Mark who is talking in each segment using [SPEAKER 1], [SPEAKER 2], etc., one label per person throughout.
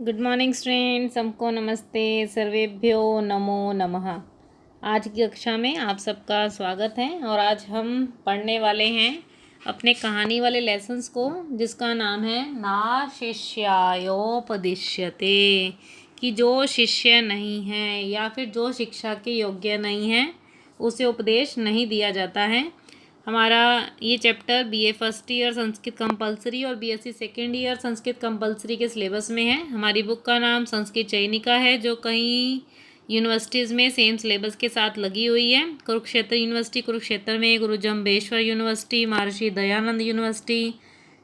[SPEAKER 1] Good morning students, सबको नमस्ते। सर्वेभ्यो नमो नमः। आज की कक्षा में आप सबका स्वागत है और आज हम पढ़ने वाले हैं अपने कहानी वाले लेसन्स को, जिसका नाम है ना शिष्यायोपदिश्यते, कि जो शिष्य नहीं है या फिर जो शिक्षा के योग्य नहीं है उसे उपदेश नहीं दिया जाता है। हमारा ये chapter BA first year Sanskrit compulsory और BSc second year Sanskrit compulsory के सिलेबस में है। हमारी बुक का नाम संस्कृत चयनिका है, जो कई यूनिवर्सिटीज़ में सेम सिलेबस के साथ लगी हुई है। कुरुक्षेत्र यूनिवर्सिटी कुरुक्षेत्र में, गुरु Jambheshwar university, Maharshi Dayanand university,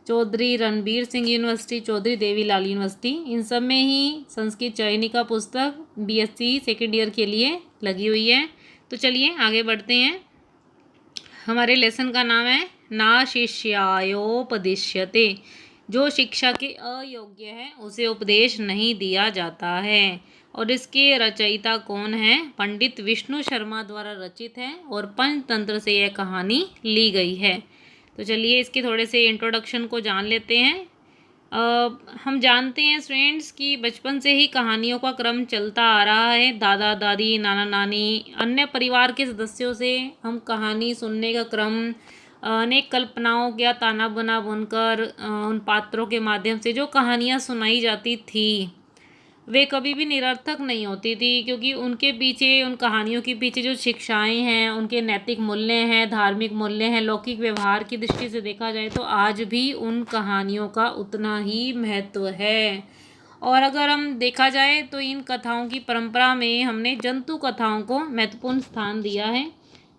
[SPEAKER 1] Chaudhary Ranbir Singh university, Chaudhary Devilal university, इन सब में ही संस्कृत चयनिका पुस्तक बीएससी सेकेंड ईयर के लिए लगी हुई है। तो चलिए आगे बढ़ते हैं। हमारे लेसन का नाम है ना शिष्यायोपदिश्यते, जो शिक्षा के अयोग्य है उसे उपदेश नहीं दिया जाता है। और इसके रचयिता कौन है? पंडित विष्णु शर्मा द्वारा रचित है और पंचतंत्र से यह कहानी ली गई है। तो चलिए इसके थोड़े से इंट्रोडक्शन को जान लेते हैं। हम जानते हैं स्टूडेंट्स कि बचपन से ही कहानियों का क्रम चलता आ रहा है। दादा दादी, नाना नानी, अन्य परिवार के सदस्यों से हम कहानी सुनने का क्रम अनेक कल्पनाओं या ताना बना बुनकर उन पात्रों के माध्यम से जो कहानियाँ सुनाई जाती थी वे कभी भी निरर्थक नहीं होती थी, क्योंकि उनके पीछे, उन कहानियों के पीछे जो शिक्षाएं हैं, उनके नैतिक मूल्य हैं, धार्मिक मूल्य हैं, लौकिक व्यवहार की दृष्टि से देखा जाए तो आज भी उन कहानियों का उतना ही महत्व है। और अगर हम देखा जाए तो इन कथाओं की परंपरा में हमने जंतु कथाओं को महत्वपूर्ण स्थान दिया है,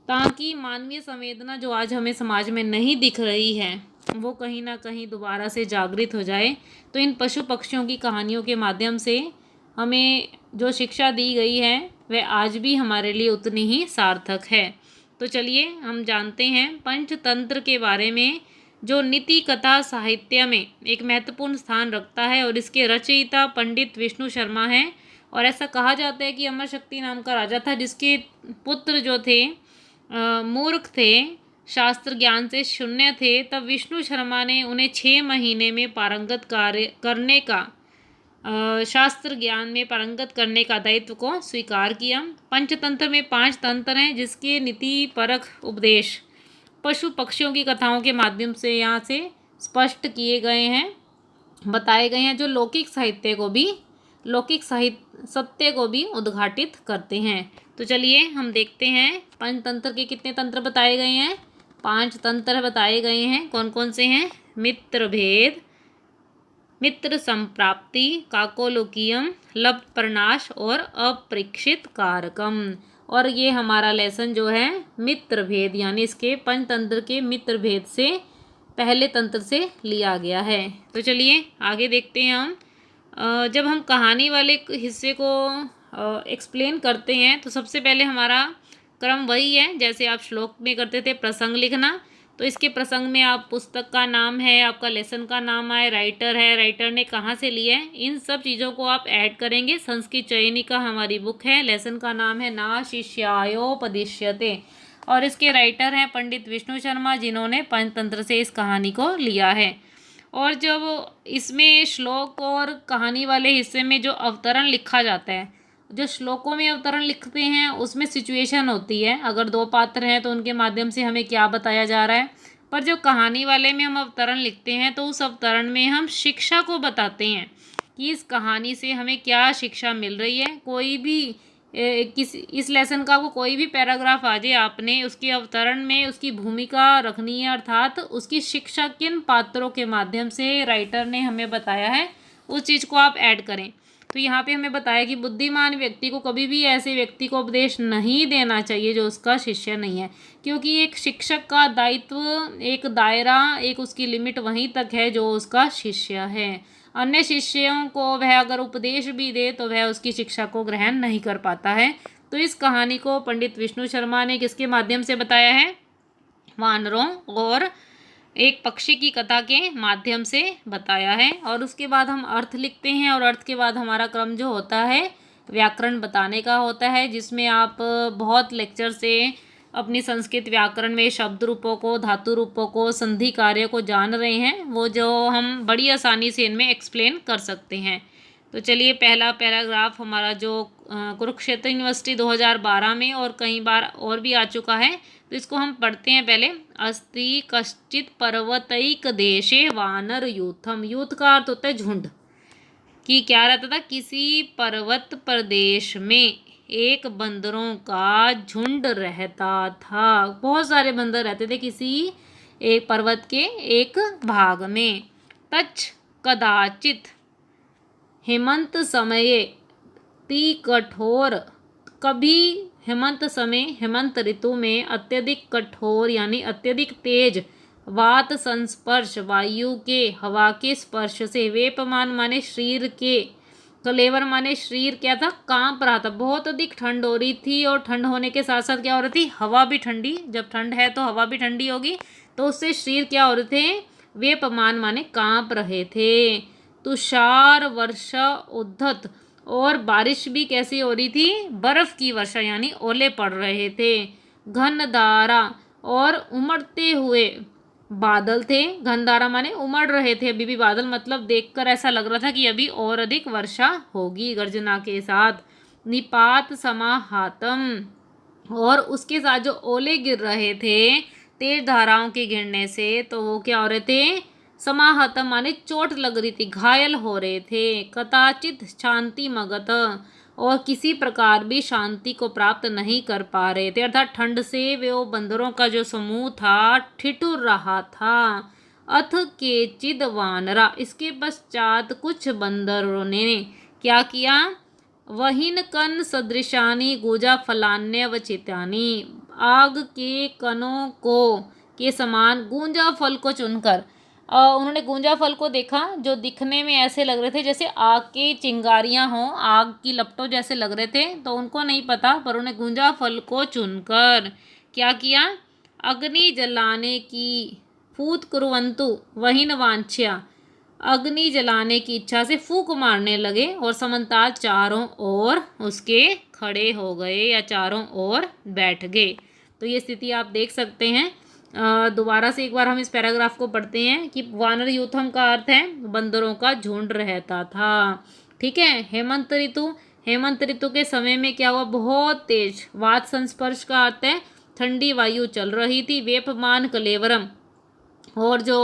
[SPEAKER 1] ताकि मानवीय संवेदना जो आज हमें समाज में नहीं दिख रही है वो कहीं ना कहीं दोबारा से जागृत हो जाए। तो इन पशु पक्षियों की कहानियों के माध्यम से हमें जो शिक्षा दी गई है वह आज भी हमारे लिए उतनी ही सार्थक है। तो चलिए हम जानते हैं पंचतंत्र के बारे में, जो नीति कथा साहित्य में एक महत्वपूर्ण स्थान रखता है। और इसके रचयिता पंडित विष्णु शर्मा हैं। और ऐसा कहा जाता है कि अमर शक्ति नाम का राजा था, जिसके पुत्र जो थे मूर्ख थे, शास्त्र ज्ञान से शून्य थे। तब विष्णु शर्मा ने उन्हें 6 महीने में पारंगत कार्य करने का, शास्त्र ज्ञान में पारंगत करने का दायित्व को स्वीकार किया। पंचतंत्र में 5 तंत्र हैं, जिसके नीति परक उपदेश पशु पक्षियों की कथाओं के माध्यम से यहाँ से स्पष्ट किए गए हैं, बताए गए हैं, जो लौकिक सत्य को भी उद्घाटित करते हैं। तो चलिए हम देखते हैं पंचतंत्र के कितने तंत्र बताए गए हैं। 5 तंत्र बताए गए हैं। कौन कौन से हैं? मित्र भेद, मित्र संप्राप्ति, काकोलोकियम, लब्ध प्रनाश और अपरीक्षित कारकम। और ये हमारा लेसन जो है मित्र भेद, यानी इसके पंचतंत्र के मित्र भेद से पहले तंत्र से लिया गया है। तो चलिए आगे देखते हैं हम। जब हम कहानी वाले हिस्से को एक्सप्लेन करते हैं तो सबसे पहले हमारा क्रम वही है जैसे आप श्लोक में करते थे, प्रसंग लिखना। तो इसके प्रसंग में आप पुस्तक का नाम है, आपका लेसन का नाम है, राइटर है, राइटर ने कहाँ से लिया है, इन सब चीज़ों को आप ऐड करेंगे। संस्कृत चयनिका हमारी बुक है, लेसन का नाम है ना शिष्यायोपदिश्यते, और इसके राइटर हैं पंडित विष्णु शर्मा, जिन्होंने पंचतंत्र से इस कहानी को लिया है। और जब इसमें श्लोक और कहानी वाले हिस्से में जो अवतरण लिखा जाता है, जो श्लोकों में अवतरण लिखते हैं उसमें सिचुएशन होती है, अगर 2 पात्र हैं तो उनके माध्यम से हमें क्या बताया जा रहा है। पर जो कहानी वाले में हम अवतरण लिखते हैं तो उस अवतरण में हम शिक्षा को बताते हैं कि इस कहानी से हमें क्या शिक्षा मिल रही है। कोई भी इस लेसन का वो कोई भी पैराग्राफ आ जाए, आपने उसके अवतरण में उसकी भूमिका रखनी है, अर्थात उसकी शिक्षा किन पात्रों के माध्यम से राइटर ने हमें बताया है उस चीज़ को आप ऐड करें। तो यहाँ पे हमें बताया कि बुद्धिमान व्यक्ति को कभी भी ऐसे व्यक्ति को उपदेश नहीं देना चाहिए जो उसका शिष्य नहीं है, क्योंकि एक शिक्षक का दायित्व, एक दायरा, एक उसकी लिमिट वहीं तक है जो उसका शिष्य है। अन्य शिष्यों को वह अगर उपदेश भी दे तो वह उसकी शिक्षा को ग्रहण नहीं कर पाता है। तो इस कहानी को पंडित विष्णु शर्मा ने किसके माध्यम से बताया है? वानरों और एक पक्षी की कथा के माध्यम से बताया है। और उसके बाद हम अर्थ लिखते हैं, और अर्थ के बाद हमारा क्रम जो होता है व्याकरण बताने का होता है, जिसमें आप बहुत लेक्चर से अपनी संस्कृत व्याकरण में शब्द रूपों को, धातु रूपों को, संधि कार्य को जान रहे हैं, वो जो हम बड़ी आसानी से इनमें एक्सप्लेन कर सकते हैं। तो चलिए पहला पैराग्राफ हमारा जो कुरुक्षेत्र यूनिवर्सिटी 2012 में और कई बार और भी आ चुका है, तो इसको हम पढ़ते हैं पहले। अस्ति कश्चित पर्वतैक देशे वानर यूथम। यूथ का अर्थ होता है झुंड। कि क्या रहता था, किसी पर्वत प्रदेश में एक बंदरों का झुंड रहता था। बहुत सारे बंदर रहते थे किसी एक पर्वत के एक भाग में। तच्च कदाचित हेमंत समये ती कठोर। कभी हेमंत समय, हेमंत ऋतु में अत्यधिक कठोर यानी अत्यधिक तेज वात संस्पर्श वायु के, हवा के स्पर्श से, वेपमान माने शरीर के, कलेवर माने शरीर क्या था, कांप रहा था। बहुत अधिक ठंड हो रही थी और ठंड होने के साथ साथ क्या हो रही थी, हवा भी ठंडी। जब ठंड है तो हवा भी ठंडी होगी, तो उससे शरीर क्या हो रहे थे, वेपमान माने कांप रहे थे। तुषार वर्षा उद्धत, और बारिश भी कैसी हो रही थी, बर्फ की वर्षा यानी ओले पड़ रहे थे। घन धारा, और उमड़ते हुए बादल थे। घन धारा माने उमड़ रहे थे अभी भी बादल, मतलब देखकर ऐसा लग रहा था कि अभी और अधिक वर्षा होगी गर्जना के साथ। निपात समाहातम, और उसके साथ जो ओले गिर रहे थे तेज धाराओं के गिरने से, तो वो क्या हो रहे थे, समाहतम माने चोट लग रही थी, घायल हो रहे थे। कदाचित शांति मगत, और किसी प्रकार भी शांति को प्राप्त नहीं कर पा रहे थे, अर्थात ठंड से वो बंदरों का जो समूह था ठिठुर रहा था। अथ केचिद वानरा, इसके पश्चात कुछ बंदरों ने क्या किया, वहीन कन सदृशानी गुजा फलान्यवचितानी, आग के कणों को के समान गूंजा फल को चुनकर, उन्होंने गूंजा फल को देखा जो दिखने में ऐसे लग रहे थे जैसे आग की चिंगारियां हों, आग की लपटों जैसे लग रहे थे। तो उनको नहीं पता, पर उन्हें गूंजा फल को चुनकर क्या किया, अग्नि जलाने की फूत कुर्वन्तु वहीन वांछया, अग्नि जलाने की इच्छा से फूंक मारने लगे और समन्तात चारों ओर उसके खड़े हो गए या चारों ओर बैठ गए। तो ये स्थिति आप देख सकते हैं। दोबारा से एक बार हम इस पैराग्राफ को पढ़ते हैं कि वानर यूथम का अर्थ है बंदरों का झुंड रहता था। ठीक है। हेमंत ऋतु, हेमंत ऋतु के समय में क्या हुआ, बहुत तेज वात संस्पर्श का अर्थ है ठंडी वायु चल रही थी। वेपमान कलेवरम, और जो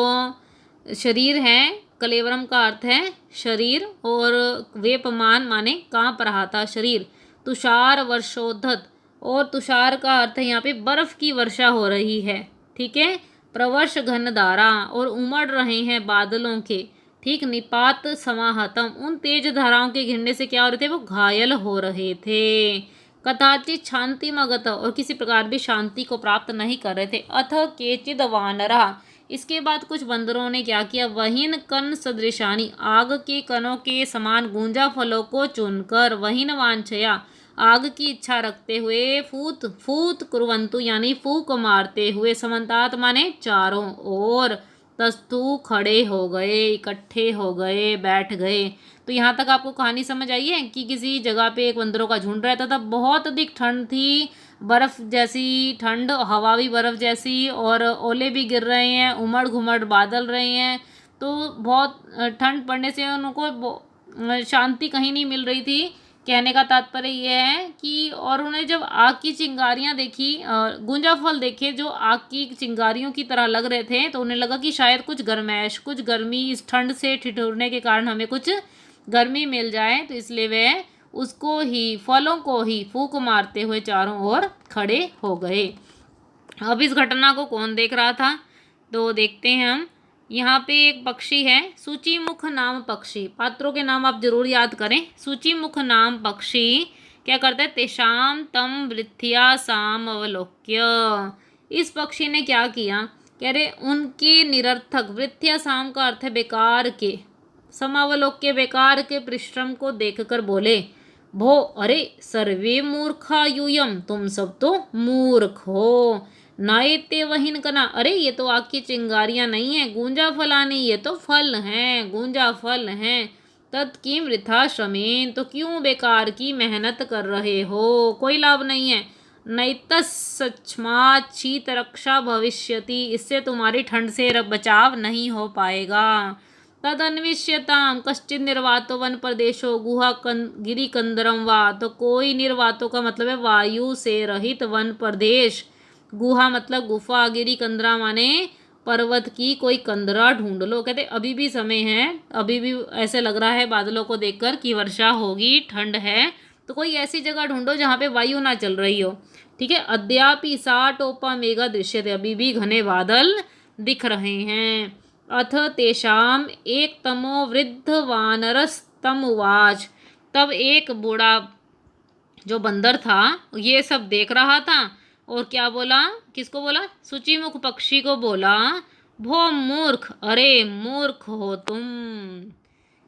[SPEAKER 1] शरीर है, कलेवरम का अर्थ है शरीर, और वेपमान माने कांप रहा था शरीर। तुषार वर्षोद्धत, और तुषार का अर्थ है यहाँ पे बर्फ की वर्षा हो रही है। ठीक है। प्रवर्ष घन धारा, और उमड़ रहे हैं बादलों के। ठीक। निपात समाहतम, उन तेज धाराओं के घिरने से क्या हो रहे थे, वो घायल हो रहे थे। कदाचित शांति मगत, और किसी प्रकार भी शांति को प्राप्त नहीं कर रहे थे। अथ केचिद वानरा, इसके बाद कुछ बंदरों ने क्या किया, वहीन कन सदृशानी, आग के कणों के समान गूंजा फलों को चुनकर, वहीन वांछया, आग की इच्छा रखते हुए, फूत फूत कुर्वन्तु यानी फूक मारते हुए, समन्तात माने चारों ओर, तस्तु खड़े हो गए, इकट्ठे हो गए, बैठ गए। तो यहाँ तक आपको कहानी समझ आई है कि किसी जगह पे एक बंदरों का झुंड रहता था, बहुत अधिक ठंड थी, बर्फ़ जैसी ठंड, हवा भी बर्फ़ जैसी, और ओले भी गिर रहे हैं, उमड़ घुमड़ बादल रहे हैं। तो बहुत ठंड पड़ने से उनको शांति कहीं नहीं मिल रही थी। कहने का तात्पर्य यह है कि, और उन्हें जब आग की चिंगारियां देखी, गुंजा फल देखे जो आग की चिंगारियों की तरह लग रहे थे, तो उन्हें लगा कि शायद कुछ गर्मैश, कुछ गर्मी, इस ठंड से ठिठुरने के कारण हमें कुछ गर्मी मिल जाए, तो इसलिए वे उसको ही, फलों को ही फूंक मारते हुए चारों ओर खड़े हो गए। अब इस घटना को कौन देख रहा था, तो देखते हैं हम। यहाँ पे एक पक्षी है, सूचीमुख नाम पक्षी। पात्रों के नाम आप जरूर याद करें। सूचीमुख नाम पक्षी क्या करता है, तेषाम तम वृथ्या साम अवलोक्य। इस पक्षी ने क्या किया, कह रहे उनके निरर्थक, वृथ्या साम का अर्थ है बेकार के, समावलोक्य बेकार के परिश्रम को देखकर बोले, भो अरे सर्वे मूर्खा यूयम, तुम सब तो मूर्ख हो। नायते वहीन कना, अरे ये तो आग की चिंगारियां नहीं है, गूंजा फलानी, ये तो फल हैं, गूंजा फल हैं। तत्किम वृथा श्रमेन, तो क्यों बेकार की मेहनत कर रहे हो, कोई लाभ नहीं है। नैतस्मात् शीत रक्षा भविष्यति, इससे तुम्हारी ठंड से बचाव नहीं हो पाएगा। तदन्विष्यताम कश्चित निर्वातो वन प्रदेशो गुहा गिरिकंदरम वा। तो कोई निर्वातों का मतलब है वायु से रहित वन प्रदेश, गुहा मतलब गुफा, गिरिकंदरा माने पर्वत की कोई कंदरा ढूंढ लो। कहते अभी भी समय है, अभी भी ऐसे लग रहा है बादलों को देखकर कि वर्षा होगी, ठंड है, तो कोई ऐसी जगह ढूंढो जहाँ पे वायु ना चल रही हो। ठीक है। अद्यापि सा टोपा मेघा दृश्यते, अभी भी घने बादल दिख रहे हैं। अथ तेषाम एक तमो वृद्ध वानरस्तम उवाच। तब एक बूढ़ा जो बंदर था ये सब देख रहा था और क्या बोला, किसको बोला, सूचीमुख पक्षी को बोला, भो मूर्ख, अरे मूर्ख हो तुम।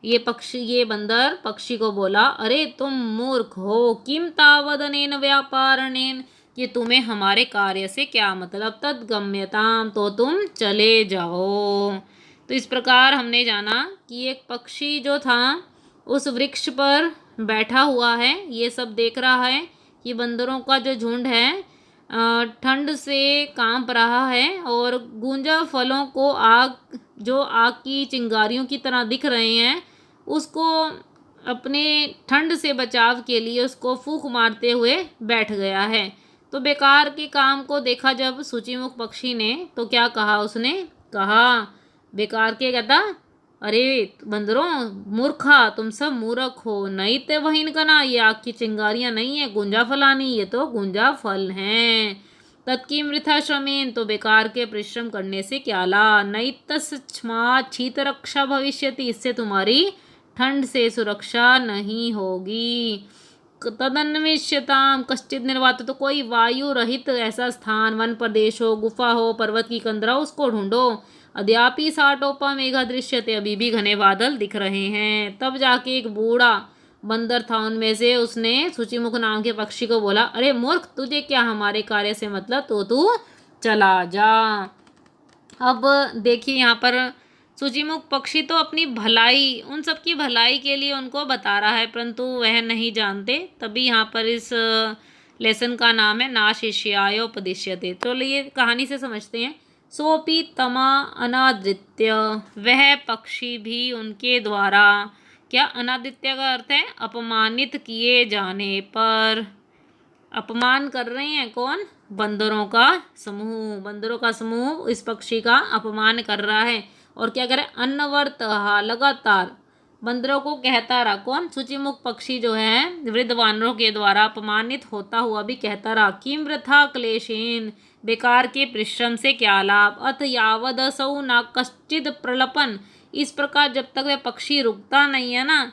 [SPEAKER 1] ये पक्षी, ये बंदर पक्षी को बोला, अरे तुम मूर्ख हो, किम तावदनेन व्यापारणेन, कि तुम्हें हमारे कार्य से क्या मतलब, तद्गम्यताम, तो तुम चले जाओ। तो इस प्रकार हमने जाना कि एक पक्षी जो था उस वृक्ष पर बैठा हुआ है, ये सब देख रहा है कि बंदरों का जो झुंड है ठंड से कांप रहा है और गूंजा फलों को जो आग की चिंगारियों की तरह दिख रहे हैं, उसको अपने ठंड से बचाव के लिए उसको फूंक मारते हुए बैठ गया है। तो बेकार के काम को देखा जब सूचीमुख पक्षी ने, तो क्या कहा उसने, कहा बेकार के, कहता अरे बंदरों, मूर्खा, तुम सब मूर्ख हो, नहीं ते वहीन कना, ये आग की चिंगारियां नहीं है, गुंजा फलानी, ये तो गुंजा फल हैं। तत्किम वृथा श्रमेन, तो बेकार के परिश्रम करने से क्या ला, नहीं तस्मा शीत रक्षा भविष्यति, इससे तुम्हारी ठंड से सुरक्षा नहीं होगी। तदन्विष्यताम कश्चित निर्वात, तो कोई वायु रहित ऐसा स्थान, वन प्रदेश हो, गुफा हो, पर्वत की कंदरा, उसको ढूंढो। अद्यापि सा टोपा मेघा दृश्यते, अभी भी घने बादल दिख रहे हैं। तब जाके एक बूढ़ा बंदर था उनमें से, उसने सूचीमुख नाम के पक्षी को बोला, अरे मूर्ख, तुझे क्या हमारे कार्य से मतलब, तो तू चला जा। अब देखिए यहाँ पर सूचीमुख पक्षी तो अपनी भलाई, उन सबकी भलाई के लिए उनको बता रहा है, परंतु वह नहीं जानते। तभी यहाँ पर इस लेसन का नाम है ना शिष्यायोपदिश्यते। तो ये कहानी से समझते हैं। सोपी तमा अनादृत्य, वह पक्षी भी उनके द्वारा, क्या अनादित्य का अर्थ है अपमानित किए जाने पर, अपमान कर रहे हैं कौन, बंदरों का समूह, बंदरों का समूह इस पक्षी का अपमान कर रहा है। और क्या करे, अन्नवर्त, लगातार बंदरों को कहता रहा, कौन, सूचीमुख पक्षी जो है वृद्ध वानरों के द्वारा अपमानित होता हुआ भी कहता रहा, किम वृथा क्लेशेन, बेकार के परिश्रम से क्या लाभ, अथ यावदसौ न कश्चिद प्रलपन, इस प्रकार जब तक वह पक्षी रुकता नहीं है ना,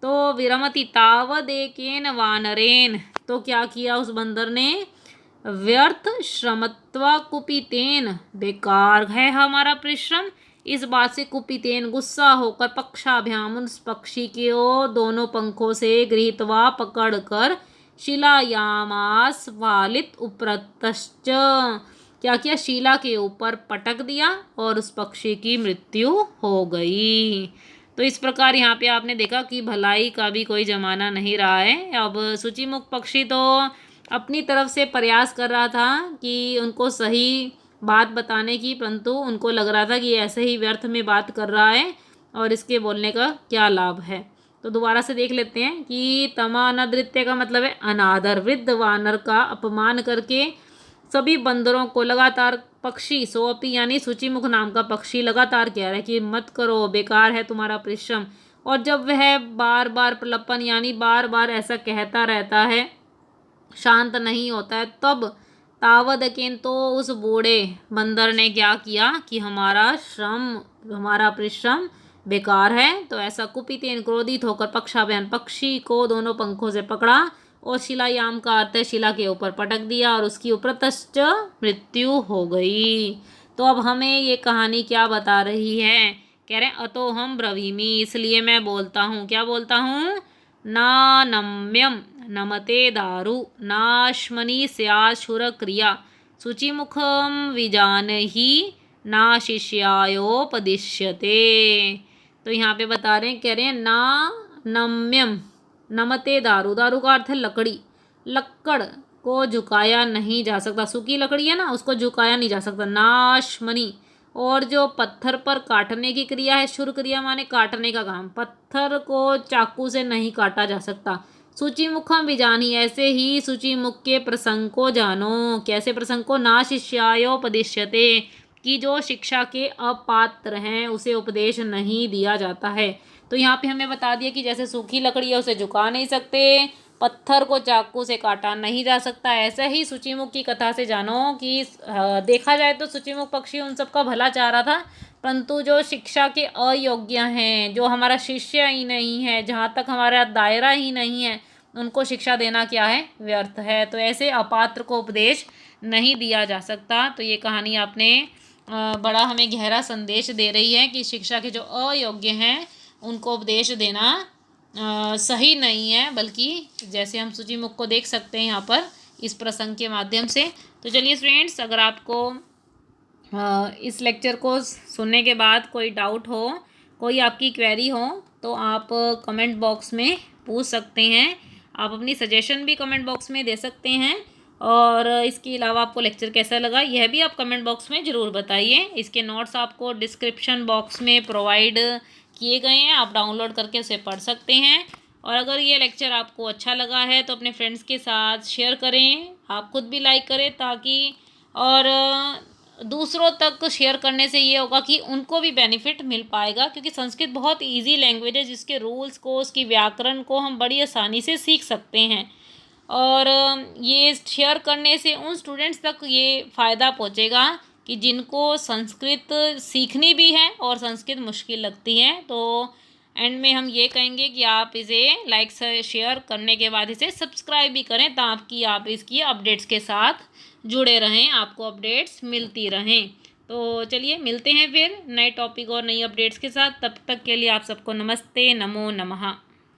[SPEAKER 1] तो विरमति तावदेकेन वानरेन, तो क्या किया उस बंदर ने, व्यर्थ श्रमत्वा कुपितेन, बेकार है हमारा परिश्रम, इस बात से कुपितेन, गुस्सा होकर, पक्षाभ्याम, उस पक्षी के दोनों पंखों से गृहीत्वा, पकड़कर, शिलायामास वालित उपरतश्च, क्या किया, शिला के ऊपर पटक दिया और उस पक्षी की मृत्यु हो गई। तो इस प्रकार यहाँ पे आपने देखा कि भलाई का भी कोई जमाना नहीं रहा है। अब सूचीमुख पक्षी तो अपनी तरफ से प्रयास कर रहा था कि उनको सही बात बताने की, परंतु उनको लग रहा था कि ऐसे ही व्यर्थ में बात कर रहा है और इसके बोलने का क्या लाभ है। तो दोबारा से देख लेते हैं कि तमा अनादृत्य का मतलब है अनादर, वृद्ध वानर का अपमान करके सभी बंदरों को लगातार पक्षी, सोपी यानी सूचीमुख नाम का पक्षी लगातार कह रहा है कि मत करो, बेकार है तुम्हारा परिश्रम। और जब वह बार बार प्रलपन यानी बार बार ऐसा कहता रहता है, शांत नहीं होता है, तब तावदकेन, तो उस बूढ़े बंदर ने क्या किया कि हमारा श्रम, हमारा परिश्रम बेकार है। तो ऐसा कुपितेन, क्रोधित होकर, पक्षाभ्यान, पक्षी को दोनों पंखों से पकड़ा और शिलायाम का अर्थ है शिला के ऊपर पटक दिया और उसकी उपरतश्च मृत्यु हो गई। तो अब हमें ये कहानी क्या बता रही है, कह रहे हैं अतो हम ब्रवीमी, इसलिए मैं बोलता हूँ, क्या बोलता हूँ, ना नम्यम नमते दारु नाश्मनि स्याशुर क्रिया सूचीमुखम विजान ही ना शिष्यायोपदिश्यते। तो यहाँ पे बता रहे हैं, कह रहे हैं ना नम्यम, नमते दारु, दारु का अर्थ है लकड़ी, लक्कड़ को झुकाया नहीं जा सकता, सूखी लकड़ी है ना, उसको झुकाया नहीं जा सकता। नाशमनी, और जो पत्थर पर काटने की क्रिया है, शुर क्रिया माने काटने का काम, पत्थर को चाकू से नहीं काटा जा सकता। शुचिमुखम विजानी, ऐसे ही शुचिमुख के प्रसंग को जानो। कैसे प्रसंग को? ना शिष्यायोपदिश्यते, कि जो शिक्षा के अपात्र हैं उसे उपदेश नहीं दिया जाता है। तो यहाँ पे हमें बता दिया कि जैसे सूखी लकड़ी है उसे झुका नहीं सकते, पत्थर को चाकू से काटा नहीं जा सकता, ऐसा ही शुचिमुख की कथा से जानो कि देखा जाए तो शुचिमुख पक्षी उन सबका भला चाह रहा था, परंतु जो शिक्षा के अयोग्य हैं, जो हमारा शिष्य ही नहीं है, जहाँ तक हमारा दायरा ही नहीं है, उनको शिक्षा देना क्या है? व्यर्थ है। तो ऐसे अपात्र को उपदेश नहीं दिया जा सकता। तो ये कहानी आपने बड़ा हमें गहरा संदेश दे रही है कि शिक्षा के जो अयोग्य हैं उनको उपदेश देना सही नहीं है, बल्कि जैसे हम शुचिमुख को देख सकते हैं यहाँ पर इस प्रसंग के माध्यम से। तो चलिए फ्रेंड्स, अगर आपको इस लेक्चर को सुनने के बाद कोई डाउट हो, कोई आपकी क्वेरी हो, तो आप कमेंट बॉक्स में पूछ सकते हैं। आप अपनी सजेशन भी कमेंट बॉक्स में दे सकते हैं। और इसके अलावा आपको लेक्चर कैसा लगा यह भी आप कमेंट बॉक्स में ज़रूर बताइए। इसके नोट्स आपको डिस्क्रिप्शन बॉक्स में प्रोवाइड किए गए हैं, आप डाउनलोड करके उसे पढ़ सकते हैं। और अगर ये लेक्चर आपको अच्छा लगा है तो अपने फ्रेंड्स के साथ शेयर करें, आप खुद भी लाइक करें, ताकि और दूसरों तक शेयर करने से ये होगा कि उनको भी बेनिफिट मिल पाएगा, क्योंकि संस्कृत बहुत इजी लैंग्वेज है जिसके रूल्स को, उसकी व्याकरण को हम बड़ी आसानी से सीख सकते हैं। और ये शेयर करने से उन स्टूडेंट्स तक ये फ़ायदा पहुँचेगा कि जिनको संस्कृत सीखनी भी है और संस्कृत मुश्किल लगती है। तो एंड में हम ये कहेंगे कि आप इसे लाइक से शेयर करने के बाद इसे सब्सक्राइब भी करें, ताकि आप इसकी अपडेट्स के साथ जुड़े रहें, आपको अपडेट्स मिलती रहें। तो चलिए मिलते हैं फिर नए टॉपिक और नई अपडेट्स के साथ। तब तक के लिए आप सबको नमस्ते, नमो नमः।